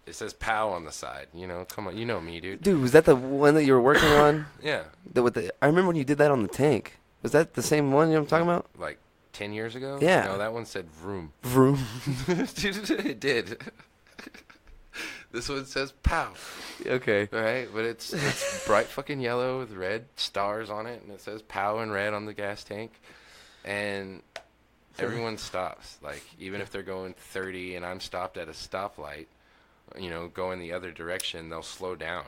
It says "POW" on the side. You know, come on, you know me, dude. Dude, was that the one that you were working on? Yeah, I remember when you did that on the tank. Was that the same one you know what I'm talking about? like 10 years ago. Yeah. No, that one said "vroom." Vroom. Dude, it did. This one says "POW." Okay. Right, but it's bright fucking yellow with red stars on it, and it says "POW" in red on the gas tank, and everyone stops. Like, even if they're going 30 and I'm stopped at a stoplight, you know, going the other direction, they'll slow down.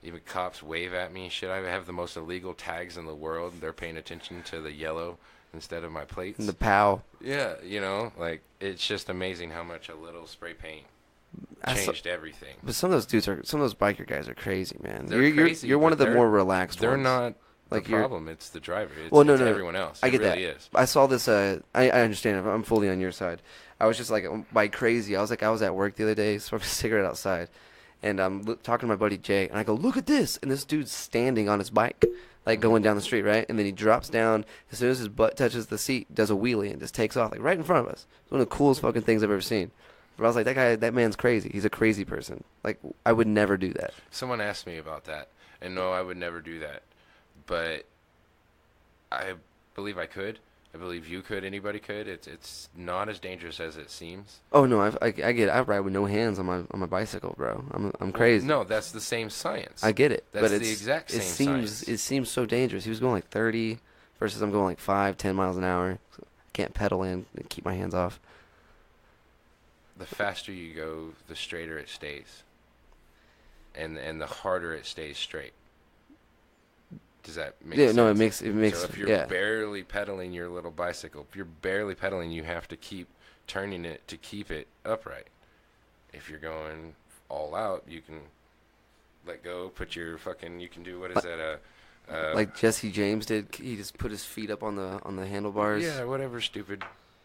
Even cops wave at me. Shit, I have the most illegal tags in the world. They're paying attention to the yellow instead of my plates. And the POW. Yeah, you know, like, it's just amazing how much a little spray paint changed everything. But some of those biker guys are crazy, man. They're crazy, you're one of but the more relaxed They're ones. not Like the you're- problem. It's the driver. It's, Well, no, it's no, everyone else. I get it really that. is. I saw this. I understand. I'm fully on your side. I was just like by crazy. I was at work the other day, smoking a cigarette outside, and I'm talking to my buddy Jay, and I go, "Look at this!" And this dude's standing on his bike, like going down the street, right? And then he drops down as soon as his butt touches the seat, does a wheelie, and just takes off like right in front of us. It's one of the coolest fucking things I've ever seen. But I was like, that man's crazy. He's a crazy person. Like, I would never do that. Someone asked me about that, and no, I would never do that. But I believe I could. I believe you could. Anybody could. It's not as dangerous as it seems. Oh no, I get it. I ride with no hands on my bicycle, bro. I'm crazy. No, that's the same science. I get it, That's but the exact same science. It seems so dangerous. He was going like 30 versus I'm going like 5, 10 miles an hour. I can't pedal in and keep my hands off. The faster you go, the straighter it stays, and the harder it stays straight. Does that make sense? Yeah, no, it makes. So if you're yeah. barely pedaling your little bicycle, if you're barely pedaling, you have to keep turning it to keep it upright. If you're going all out, you can let go, put your fucking. You can do what is that? Like Jesse James did. He just put his feet up on the handlebars. Yeah, whatever stupid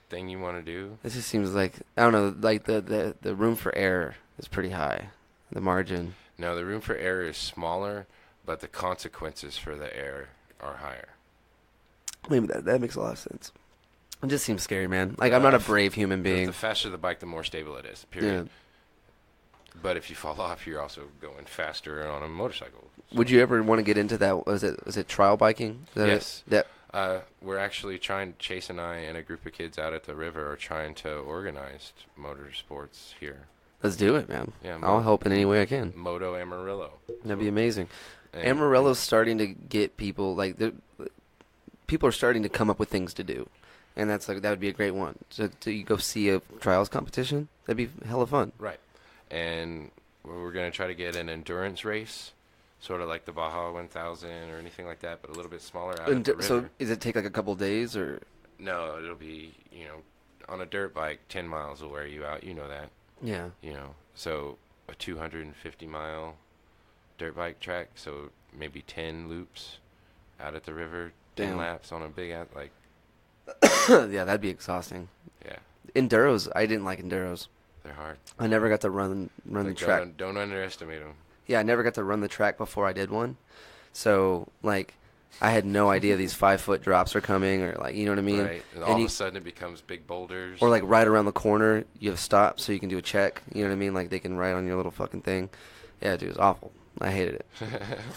thing you want to do. This just seems like I don't know. Like the room for error is pretty high. The margin. No, the room for error is smaller, but the consequences for the error are higher. Maybe that makes a lot of sense. It just seems scary, man. Like I'm not a brave human being. The faster the bike, the more stable it is. Period. Yeah. But if you fall off, you're also going faster on a motorcycle. So. Would you ever want to get into that? Was it trial biking? Is that Yes. That. We're actually trying. Chase and I and a group of kids out at the river are trying to organize motorsports here. Let's do it, man. Yeah, I'll help in any way I can. Moto Amarillo. That'd be amazing. And Amarillo's starting to get people people are starting to come up with things to do, and that would be a great one. So you go see a trials competition, that'd be hella fun. Right. And we're going to try to get an endurance race, sort of like the Baja 1000 or anything like that, but a little bit smaller out at the river. So does it take like a couple days or? No, it'll be, on a dirt bike, 10 miles will wear you out. You know that. Yeah. So a 250-mile dirt bike track, so maybe 10 loops out at the river, 10 Damn. laps on a big like. Yeah, that'd be exhausting. Yeah, Enduros, I didn't like enduros. they're hard. I never got to run the track. Don't underestimate them. Yeah, I never got to run the track before I did one. So like, I had no idea these 5-foot drops are coming, or like, you know what I mean? Right. And all of a sudden it becomes big boulders. Or like right around the corner, you have stopped so you can do a check. You know what I mean? Like they can write on your little fucking thing. Yeah, dude, it was awful. I hated it.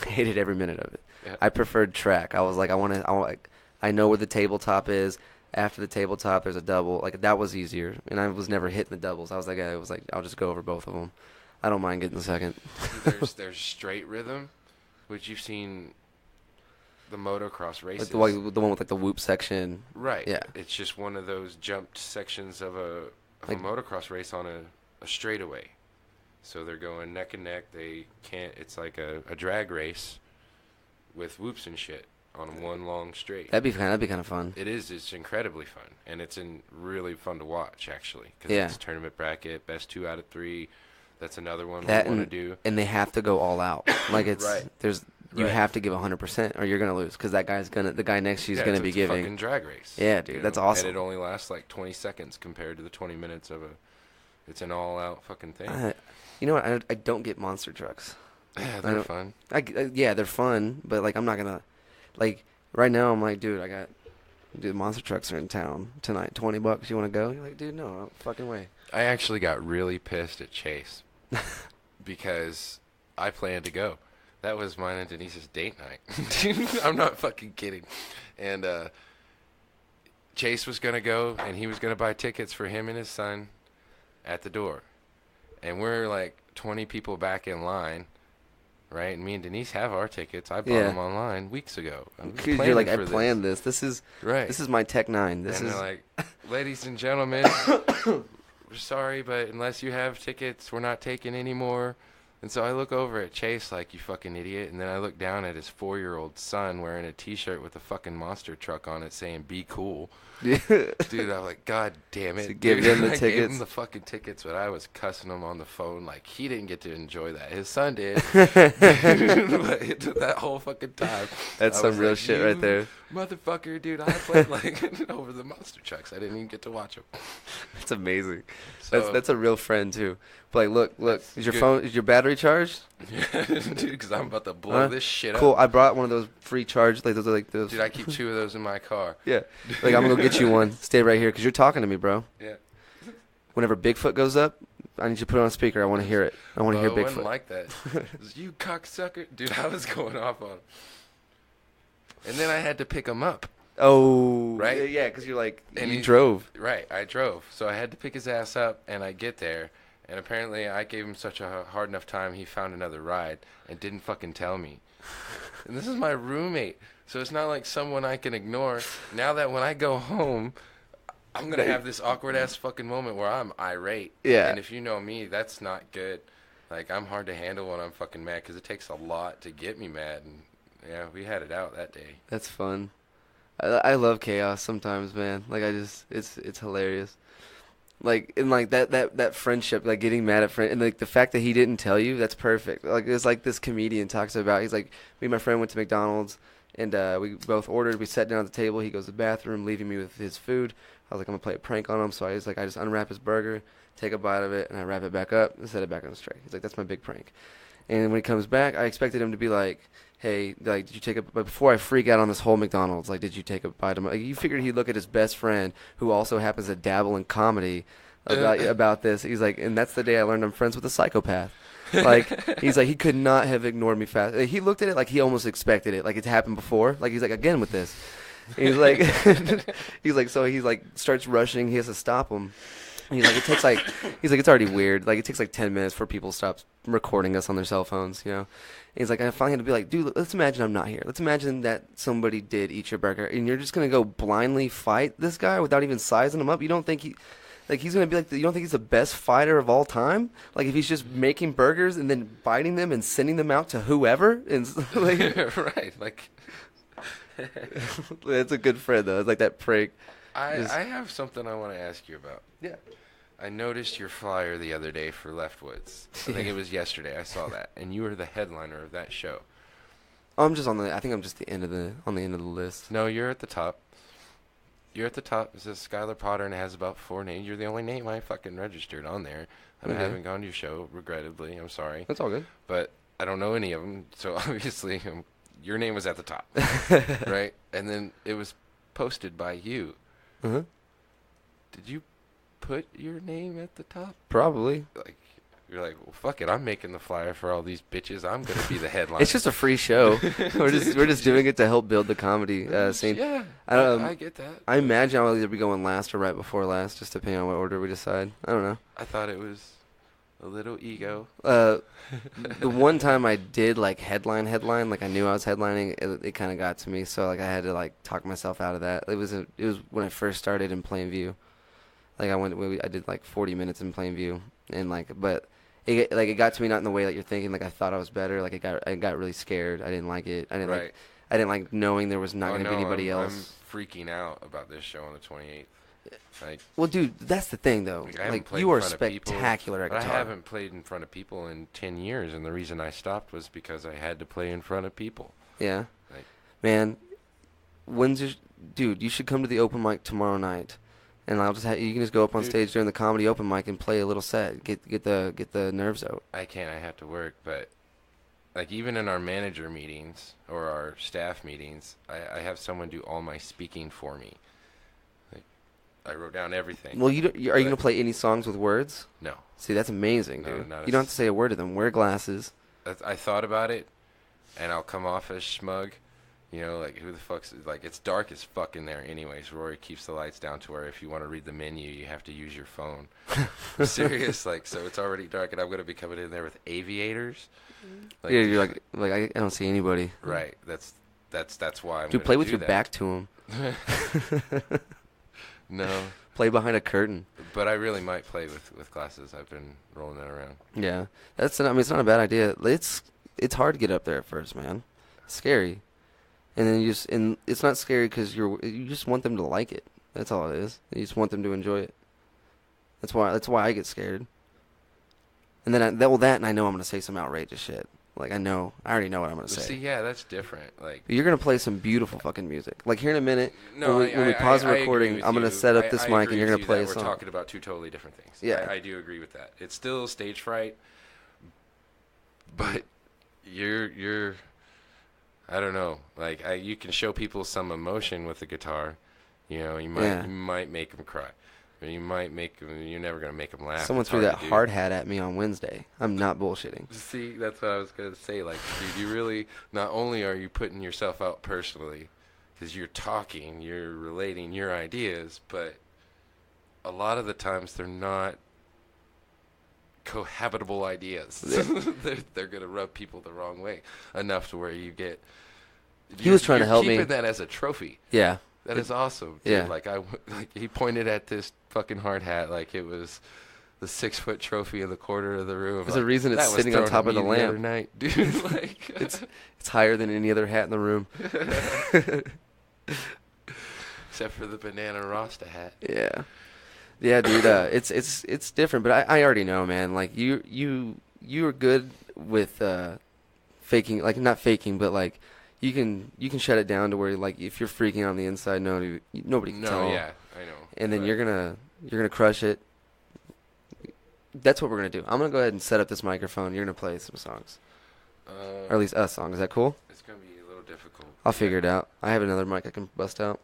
I hated every minute of it. Yeah. I preferred track. I was like, I know where the tabletop is. After the tabletop, there's a double. Like that was easier, and I was never hitting the doubles. I was like, I'll just go over both of them. I don't mind getting the second. there's straight rhythm, which you've seen the motocross races. Like the one with like the whoop section. Right. Yeah. It's just one of those jumped sections of a motocross race on a straightaway. So they're going neck and neck. They can't. It's like a drag race with whoops and shit on one long straight. That'd be kind of fun. It is. It's incredibly fun, and it's really fun to watch actually. Cause Yeah. It's tournament bracket, best 2 out of 3. That's another one That we want to do. and they have to go all out. Like it's Right. you Right. have to give 100% or you're gonna lose because the guy next to you is gonna be it's giving. a fucking drag race. Yeah, dude, you that's know? awesome. And it only lasts like 20 seconds compared to the 20 minutes of a. It's an all-out fucking thing. You know what? I don't get monster trucks. Yeah, they're fun. Yeah, they're fun, but like I'm not gonna like right now. I'm like, dude, dude, monster trucks are in town tonight. $20. You want to go? You're like, dude, no fucking way. I actually got really pissed at Chase because I planned to go. That was mine and Denise's date night. I'm not fucking kidding. And Chase was going to go, and he was going to buy tickets for him and his son at the door. And we're like 20 people back in line, right? And me and Denise have our tickets. I bought them online weeks ago. Because you're like, I planned this. This is my Tech 9. They're like, ladies and gentlemen, we're sorry, but unless you have tickets, we're not taking any more. And so I look over at Chase like, you fucking idiot. And then I look down at his 4-year-old son wearing a T-shirt with a fucking monster truck on it saying, be cool. Yeah. Dude, I'm like, God damn it. So give dude. him the I gave tickets. him the fucking tickets, but I was cussing him on the phone like he didn't get to enjoy that. His son did. That whole fucking time. That's some real shit right there. Motherfucker, dude, I played like over the monster trucks. I didn't even get to watch them. That's amazing. So, That's a real friend too. But like, look, is your good. is your battery charged? dude, because I'm about to blow this shit Cool. up. I brought one of those free charge. Like those are like those. Dude, I keep 2 of those in my car. Yeah. Like I'm gonna go get you one. Stay right here because you're talking to me, bro. Yeah. Whenever Bigfoot goes up, I need you to put it on speaker. I want to hear it. I want to hear I Bigfoot. wasn't like that. It was, you cocksucker. Dude, I was going off on him. And then I had to pick him up. Oh. Right? Yeah, because you're like, And you he- drove. Right, I drove. So I had to pick his ass up, and I get there. And apparently I gave him such a hard enough time, he found another ride and didn't fucking tell me. And this is my roommate. So it's not like someone I can ignore. Now that when I go home, I'm going to have this awkward-ass fucking moment where I'm irate. Yeah. And if you know me, that's not good. Like, I'm hard to handle when I'm fucking mad because it takes a lot to get me mad. And, yeah, we had it out that day. That's fun. I love chaos sometimes, man. Like it's hilarious. Like and like that friendship, like getting mad at friend, and like the fact that he didn't tell you, that's perfect. Like it's like this comedian talks about. He's like, me and my friend went to McDonald's, and we both ordered. We sat down at the table. He goes to the bathroom, leaving me with his food. I was like, I'm gonna play a prank on him. So I just unwrap his burger, take a bite of it, and I wrap it back up and set it back on the tray. He's like, that's my big prank. And when he comes back, I expected him to be like, hey, like, did you take a? But before I freak out on this whole McDonald's, like, did you take a bite of? Like, you figured he'd look at his best friend, who also happens to dabble in comedy, about this. He's like, and that's the day I learned I'm friends with a psychopath. Like, he's like, he could not have ignored me fast. He looked at it like he almost expected it, like it's happened before. Like he's like, again with this. He's like, so he's like starts rushing. He has to stop him. He's like, it's already weird. Like, it takes like 10 minutes for people to stop recording us on their cell phones, you know? And he's like, I finally had to be like, dude, let's imagine I'm not here. Let's imagine that somebody did eat your burger, and you're just going to go blindly fight this guy without even sizing him up? You don't think he's going to be like, you don't think he's the best fighter of all time? Like, if he's just making burgers and then biting them and sending them out to whoever? And like, right, like... That's a good friend, though. It's like that prank. I have something I want to ask you about. Yeah. I noticed your flyer the other day for Leftwoods. I think it was yesterday. I saw that, and you were the headliner of that show. I'm just I think I'm just on the end of the list. No, you're at the top. You're at the top. It says Skylar Potter, and it has about 4 names. You're the only name I fucking registered on there. I haven't gone to your show, regrettably. I'm sorry. That's all good. But I don't know any of them, so obviously your name was at the top, right? And then it was posted by you. Uh-huh. Did you put your name at the top? Probably. Like, you're like, well, fuck it. I'm making the flyer for all these bitches. I'm gonna be the headline. It's just a free show. we're just doing it to help build the comedy scene. Yeah, I get that. I imagine I'll either be going last or right before last, just depending on what order we decide. I don't know. I thought it was a little ego. The one time I did like headline, like I knew I was headlining, it kind of got to me. So like I had to like talk myself out of that. It was when I first started in Plainview. Like I did like 40 minutes in Plainview, and like, but it got to me not in the way that you're thinking. Like I thought I was better. Like I got really scared. I didn't like it. Right. I didn't like knowing there was not going to be anybody else. I'm freaking out about this show on the 28th. Like, well, dude, that's the thing though. I haven't played you in are front of people, spectacular at but guitar. I haven't played in front of people in 10 years, and the reason I stopped was because I had to play in front of people. Yeah. Like, Man, dude, you should come to the open mic tomorrow night. And I'll just you can just go up on stage during the comedy open mic and play a little set. Get the nerves out. I can't. I have to work, but like even in our manager meetings or our staff meetings, I have someone do all my speaking for me. Like I wrote down everything. Well, are you gonna play any songs with words? No. See, that's amazing, No, dude. not You don't have to say a word to them. Wear glasses. I thought about it, and I'll come off as smug. You know, like, who the fuck's... Like, it's dark as fuck in there anyways. Rory keeps the lights down to where if you want to read the menu, you have to use your phone. I'm serious. Like, so it's already dark, and I'm going to be coming in there with aviators. Like, Yeah, you're like I don't see anybody. Right. That's why I'm Dude, play with your that. back to them. No. Play behind a curtain. But I really might play with glasses. I've been rolling that around. Yeah. It's not a bad idea. It's hard to get up there at first, man. It's scary. And then and it's not scary because you just want them to like it. That's all it is. You just want them to enjoy it. That's why I get scared. And then and I know I'm gonna say some outrageous shit. Like I already know what I'm gonna say. See, yeah, that's different. Like But you're gonna play some beautiful fucking music. Like here in a minute, no, when we pause the I agree recording, with I'm gonna you. set up this I mic agree and you're with gonna you play that a song. We're talking about two totally different things. Yeah. I do agree with that. It's still stage fright, but you're I don't know. Like you can show people some emotion with the guitar. You know, you might make them cry. Or you might make them. You're never gonna make them laugh. Someone It's threw hard that to do. hard hat at me on Wednesday. I'm not bullshitting. See, that's what I was gonna say. Like, dude, you really not only are you putting yourself out personally, because you're talking, you're relating your ideas, but a lot of the times they're not cohabitable ideas. they're gonna rub people the wrong way enough to where you get. He was trying to help me. Keeping that as a trophy. Yeah. That is awesome. Dude. Yeah. Like he pointed at this fucking hard hat like it was the 6-foot trophy in the corner of the room. There's a reason it's that was sitting on thrown top at of the me lamp. other night, dude. Like It's higher than any other hat in the room. except for the banana Rasta hat. Yeah. Yeah, dude. It's different, but I already know, man. Like you are good with faking, like not faking, but like you can shut it down to where like if you're freaking on the inside, nobody can tell. Yeah, I know. And then But you're gonna crush it. That's what we're gonna do. I'm gonna go ahead and set up this microphone. You're gonna play some songs, or at least a song. Is that cool? It's gonna be a little difficult. I'll figure it out. I have another mic I can bust out.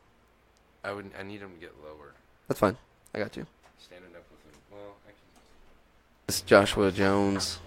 I need him to get lower. That's fine. I got you. Standing up with him. Well, I can. This is Joshua Jones.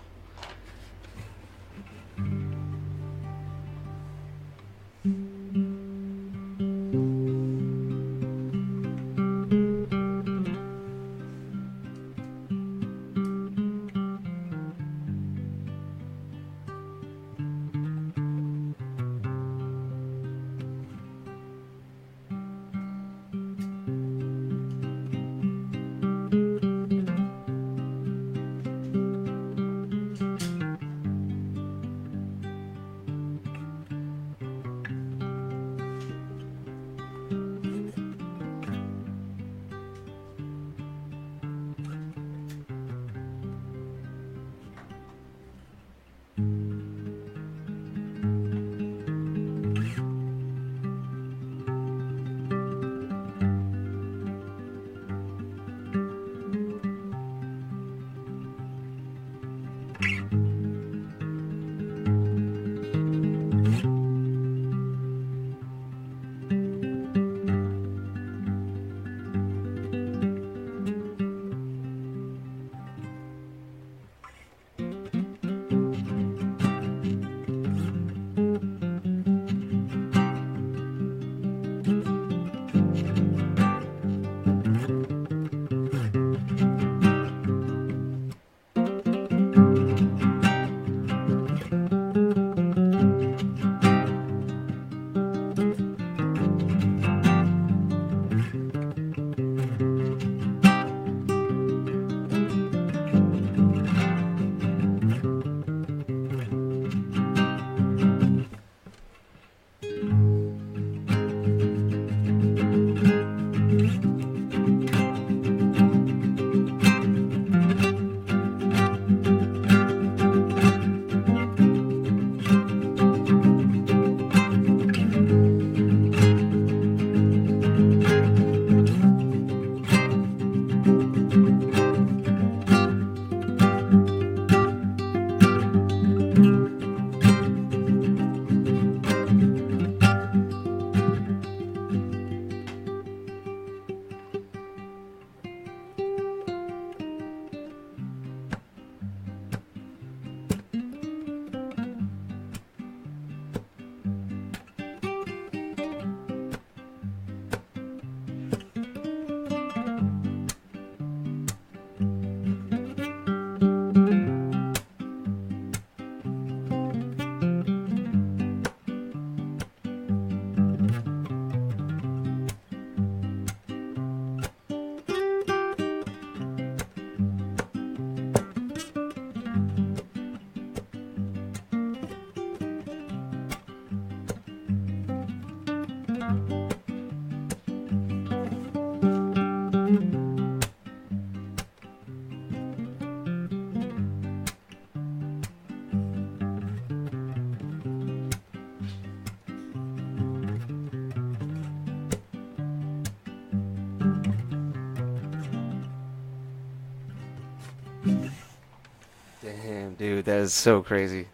Damn, dude, that is so crazy.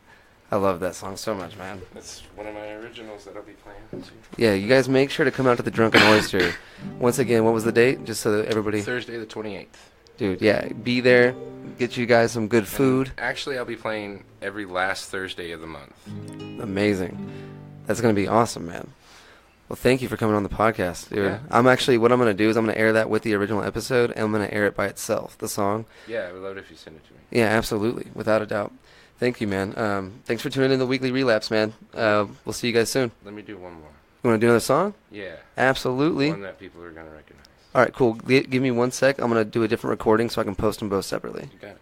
I love that song so much, man. That's one of my originals that I'll be playing too. Yeah, you guys make sure to come out to the Drunken Oyster. Once again, what was the date? Just so that everybody... Thursday the 28th. Dude, yeah, be there. Get you guys some good food. And actually, I'll be playing every last Thursday of the month. Amazing. That's going to be awesome, man. Well, thank you for coming on the podcast, dude. Yeah. What I'm going to do is I'm going to air that with the original episode, and I'm going to air it by itself, the song. Yeah, I would love it if you send it to me. Yeah, absolutely, without a doubt. Thank you, man. Thanks for tuning in to the weekly Relapse, man. We'll see you guys soon. Let me do one more. You want to do another song? Yeah. Absolutely. One that people are going to recognize. All right, cool. Give me 1 sec. I'm going to do a different recording so I can post them both separately. You got it.